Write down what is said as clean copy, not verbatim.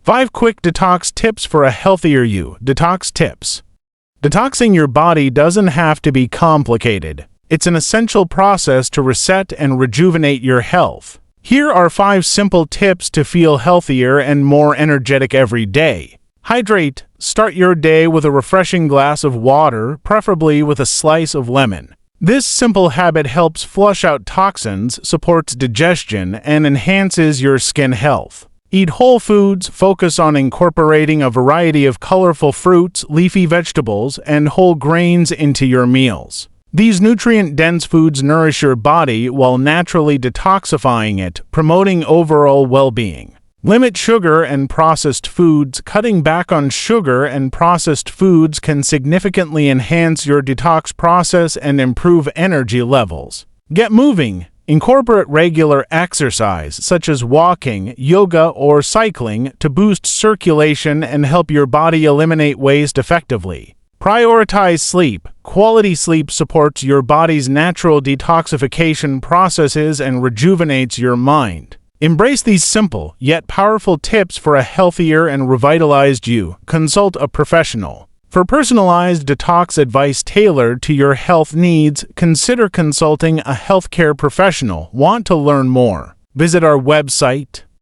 5 quick detox tips for a healthier you. Detox tips. Detoxing your body doesn't have to be complicated. It's an essential process to reset and rejuvenate your health. Here are 5 simple tips to feel healthier and more energetic every day. Hydrate. Start your day with a refreshing glass of water, preferably with a slice of lemon. This simple habit helps flush out toxins, supports digestion, and enhances your skin health. Eat whole foods. Focus on incorporating a variety of colorful fruits, leafy vegetables, and whole grains into your meals. These nutrient-dense foods nourish your body while naturally detoxifying it, promoting overall well-being. Limit sugar and processed foods. Cutting back on sugar and processed foods can significantly enhance your detox process and improve energy levels. Get moving. Incorporate regular exercise, such as walking, yoga, or cycling, to boost circulation and help your body eliminate waste effectively. Prioritize sleep. Quality sleep supports your body's natural detoxification processes and rejuvenates your mind. Embrace these simple, yet powerful tips for a healthier and revitalized you. Consult a professional. For personalized detox advice tailored to your health needs, consider consulting a healthcare professional. Want to learn more? Visit our website,